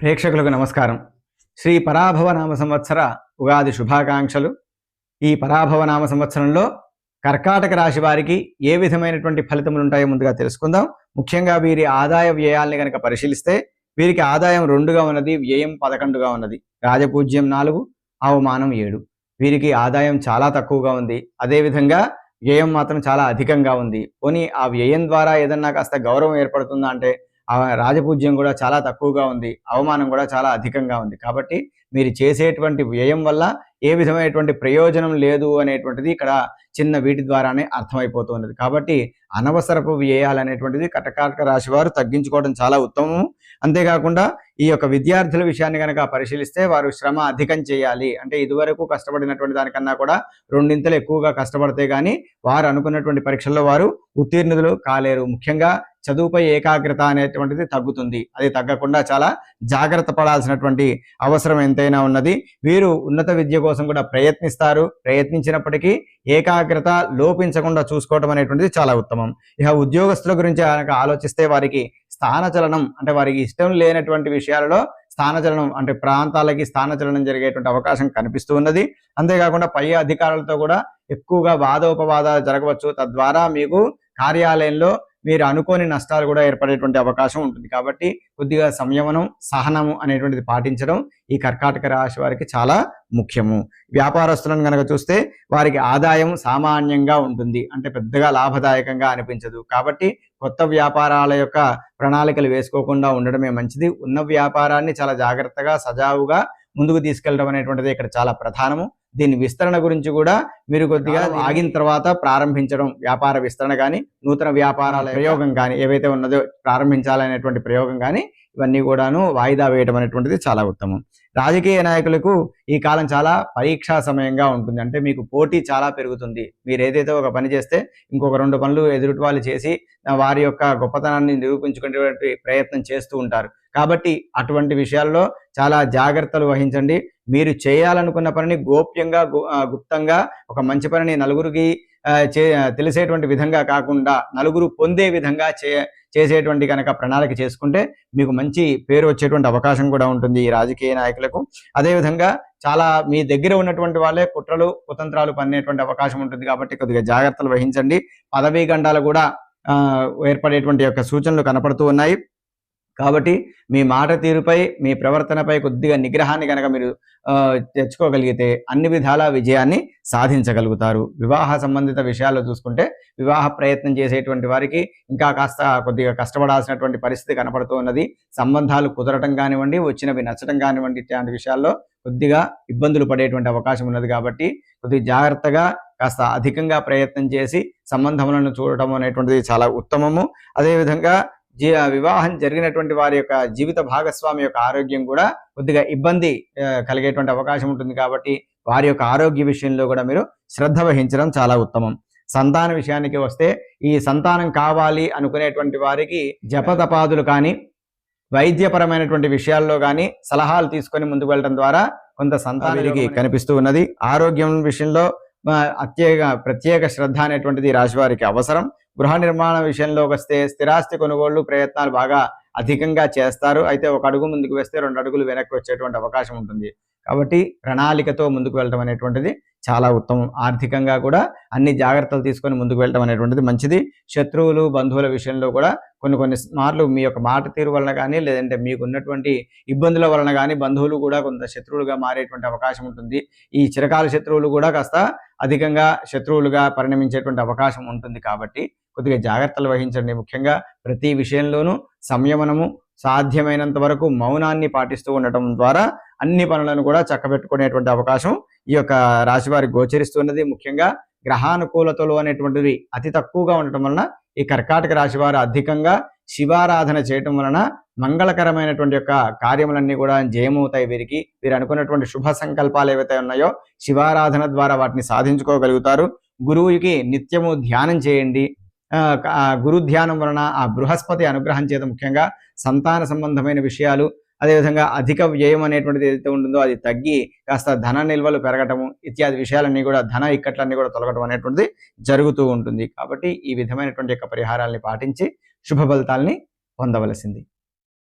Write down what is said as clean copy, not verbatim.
ప్రేక్షకులకు నమస్కారం. శ్రీ పరాభవ నామ సంవత్సర ఉగాది శుభాకాంక్షలు. ఈ పరాభవ నామ సంవత్సరంలో కర్కాటక రాశి వారికి ఏ విధమైనటువంటి ఫలితములు ఉంటాయో ముందుగా తెలుసుకుందాం. ముఖ్యంగా వీరి ఆదాయ వ్యయాల్ని కనుక పరిశీలిస్తే వీరికి ఆదాయం 2గా ఉన్నది, వ్యయం 11గా ఉన్నది. రాజపూజ్యం 4, అవమానం 7. వీరికి ఆదాయం చాలా తక్కువగా ఉంది, అదేవిధంగా వ్యయం మాత్రం చాలా అధికంగా ఉంది. పోనీ ఆ వ్యయం ద్వారా ఏదన్నా కాస్త గౌరవం ఏర్పడుతుందా అంటే రాజపూజ్యం కూడా చాలా తక్కువగా ఉంది, అవమానం కూడా చాలా అధికంగా ఉంది. కాబట్టి మీరు చేసేటువంటి వ్యయం వల్ల ఏ విధమైనటువంటి ప్రయోజనం లేదు అనేటువంటిది ఇక్కడ చిన్న వీటి ద్వారానే అర్థమైపోతున్నది. కాబట్టి అనవసరపు వ్యయాలు అనేటువంటిది కర్కాటక రాశి వారు తగ్గించుకోవడం చాలా ఉత్తమము. అంతేకాకుండా ఈ యొక్క విద్యార్థుల విషయాన్ని కనుక పరిశీలిస్తే వారు శ్రమ అధికం చేయాలి. అంటే ఇదివరకు కష్టపడినటువంటి దానికన్నా కూడా 2 ఎక్కువగా కష్టపడితే కానీ వారు అనుకున్నటువంటి పరీక్షల్లో వారు ఉత్తీర్ణులు కాలేరు. ముఖ్యంగా చదువుపై ఏకాగ్రత అనేటువంటిది తగ్గుతుంది. అది తగ్గకుండా చాలా జాగ్రత్త పడాల్సినటువంటి అవసరం ఎంతైనా ఉన్నది. వీరు ఉన్నత విద్య కోసం కూడా ప్రయత్నిస్తారు. ప్రయత్నించినప్పటికీ ఏకాగ్రత లోపించకుండా చూసుకోవడం అనేటువంటిది చాలా ఉత్తమం. ఇక ఉద్యోగస్తుల గురించి ఆలోచిస్తే వారికి స్థానచలనం, అంటే వారికి ఇష్టం లేనటువంటి విషయాలలో స్థానచలనం, అంటే ప్రాంతాలకి స్థానచలనం జరిగేటువంటి అవకాశం కనిపిస్తూ ఉన్నది. అంతేకాకుండా పై అధికారులతో కూడా ఎక్కువగా వాదోపవాదాలు జరగవచ్చు. తద్వారా మీకు కార్యాలయంలో మీరు అనుకోని నష్టాలు కూడా ఏర్పడేటువంటి అవకాశం ఉంటుంది. కాబట్టి కొద్దిగా సంయమనం, సహనము అనేటువంటిది పాటించడం ఈ కర్కాటక రాశి వారికి చాలా ముఖ్యము. వ్యాపారస్తులను కనుక చూస్తే వారికి ఆదాయం సామాన్యంగా ఉంటుంది, అంటే పెద్దగా లాభదాయకంగా అనిపించదు. కాబట్టి కొత్త వ్యాపారాల యొక్క ప్రణాళికలు వేసుకోకుండా ఉండడమే మంచిది. ఉన్న వ్యాపారాన్ని చాలా జాగ్రత్తగా సజావుగా ముందుకు తీసుకెళ్ళడం అనేటువంటిది ఇక్కడ చాలా ప్రధానము. దీని విస్తరణ గురించి కూడా మీరు కొద్దిగా ఆగిన తర్వాత ప్రారంభించడం, వ్యాపార విస్తరణ కానీ నూతన వ్యాపారాల ప్రయోగం కానీ ఏవైతే ఉన్నదో ప్రారంభించాలనేటువంటి ప్రయోగం కానీ ఇవన్నీ కూడాను వాయిదా వేయడం అనేటువంటిది చాలా ఉత్తమం. రాజకీయ నాయకులకు ఈ కాలం చాలా పరీక్షా సమయంగా ఉంటుంది. అంటే మీకు పోటీ చాలా పెరుగుతుంది. మీరు ఏదైతే ఒక పని చేస్తే ఇంకొక 2 పనులు ఎదుటి వాళ్ళు చేసి వారి యొక్క గొప్పతనాన్ని నిరూపించుకునేటువంటి ప్రయత్నం చేస్తూ ఉంటారు. కాబట్టి అటువంటి విషయాల్లో చాలా జాగ్రత్తలు వహించండి. మీరు చేయాలనుకున్న పనిని గోప్యంగా గుప్తంగా ఒక మంచి పనిని నలుగురికి తెలిసేటువంటి విధంగా కాకుండా నలుగురు పొందే విధంగా చేసేటువంటి కనుక ప్రణాళిక చేసుకుంటే మీకు మంచి పేరు వచ్చేటువంటి అవకాశం కూడా ఉంటుంది ఈ రాజకీయ నాయకులకు. అదేవిధంగా చాలా మీ దగ్గర ఉన్నటువంటి వాళ్ళే కుట్రలు కుతంత్రాలు పన్నేటువంటి అవకాశం ఉంటుంది. కాబట్టి కొద్దిగా జాగ్రత్తలు వహించండి. పదవీ గండాలు కూడా ఏర్పడేటువంటి యొక్క సూచనలు కనపడుతూ ఉన్నాయి. కాబట్టి మీ మాట తీరుపై, మీ ప్రవర్తనపై కొద్దిగా నిగ్రహాన్ని కనుక మీరు తెచ్చుకోగలిగితే అన్ని విధాల విజయాన్ని సాధించగలుగుతారు. వివాహ సంబంధిత విషయాల్లో చూసుకుంటే వివాహ ప్రయత్నం చేసేటువంటి వారికి ఇంకా కాస్త కొద్దిగా కష్టపడాల్సినటువంటి పరిస్థితి కనపడుతూ ఉన్నది. సంబంధాలు కుదరటం కానివ్వండి, వచ్చినవి నచ్చటం కానివ్వండి, ఇట్లాంటి విషయాల్లో కొద్దిగా ఇబ్బందులు పడేటువంటి అవకాశం ఉన్నది. కాబట్టి కొద్దిగా జాగ్రత్తగా కాస్త అధికంగా ప్రయత్నం చేసి సంబంధములను చూడటం అనేటువంటిది చాలా ఉత్తమము. అదేవిధంగా వివాహం జరిగినటువంటి వారి యొక్క జీవిత భాగస్వామి యొక్క ఆరోగ్యం కూడా కొద్దిగా ఇబ్బంది కలిగేటువంటి అవకాశం ఉంటుంది. కాబట్టి వారి యొక్క ఆరోగ్య విషయంలో కూడా మీరు శ్రద్ధ వహించడం చాలా ఉత్తమం. సంతాన విషయానికి వస్తే ఈ సంతానం కావాలి అనుకునేటువంటి వారికి జపతపాదులు కానీ వైద్యపరమైనటువంటి విషయాల్లో కానీ సలహాలు తీసుకొని ముందుకు వెళ్ళడం ద్వారా కొంత సంతానానికి కనిపిస్తూ ఉన్నది. ఆరోగ్యం విషయంలో ప్రత్యేక శ్రద్ధ అనేటువంటిది రాశివారికి అవసరం. గృహ నిర్మాణ విషయంలోకి వస్తే స్థిరాస్తి కొనుగోళ్లు ప్రయత్నాలు బాగా అధికంగా చేస్తారు. అయితే 1 అడుగు ముందుకు వేస్తే 2 అడుగులు వెనక్కి వచ్చేటువంటి అవకాశం ఉంటుంది. కాబట్టి ప్రణాళికతో ముందుకు వెళ్ళడం అనేటువంటిది చాలా ఉత్తమం. ఆర్థికంగా కూడా అన్ని జాగ్రత్తలు తీసుకొని ముందుకు వెళ్ళడం అనేటువంటిది మంచిది. శత్రువులు బంధువుల విషయంలో కూడా కొన్ని మార్లు మీ యొక్క మాట తీరు వలన కానీ లేదంటే మీకు ఉన్నటువంటి ఇబ్బందుల వలన కానీ బంధువులు కూడా కొంత శత్రువులుగా మారేటువంటి అవకాశం ఉంటుంది. ఈ చిరకాల శత్రువులు కూడా కాస్త అధికంగా శత్రువులుగా పరిణమించేటువంటి అవకాశం ఉంటుంది. కాబట్టి కొద్దిగా జాగ్రత్తలు వహించండి. ముఖ్యంగా ప్రతి విషయంలోనూ సంయమనము, సాధ్యమైనంత వరకు మౌనాన్ని పాటిస్తూ ఉండటం ద్వారా అన్ని పనులను కూడా చక్కబెట్టుకునేటువంటి అవకాశం ఈ యొక్క రాశి వారికి గోచరిస్తున్నది. ముఖ్యంగా గ్రహానుకూలతలు అనేటువంటివి అతి తక్కువగా ఉండటం వలన ఈ కర్కాటక రాశి వారు అధికంగా శివారాధన చేయటం వలన మంగళకరమైనటువంటి యొక్క కార్యములన్నీ కూడా జయమవుతాయి. వీరు అనుకున్నటువంటి శుభ సంకల్పాలు ఏవైతే ఉన్నాయో శివారాధన ద్వారా వాటిని సాధించుకోగలుగుతారు. గురువుకి నిత్యము ధ్యానం చేయండి. గురు ధ్యానం వలన ఆ బృహస్పతి అనుగ్రహం చేత ముఖ్యంగా సంతాన సంబంధమైన విషయాలు, అదేవిధంగా అధిక వ్యయం అనేటువంటిది ఏదైతే ఉంటుందో అది తగ్గి కాస్త ధన నిల్వలు పెరగటము ఇత్యాది విషయాలన్నీ కూడా ధన ఇక్కట్లన్నీ కూడా తొలగటం అనేటువంటిది జరుగుతూ ఉంటుంది. కాబట్టి ఈ విధమైనటువంటి యొక్క పరిహారాల్ని పాటించి శుభ ఫలితాల్ని పొందవలసింది.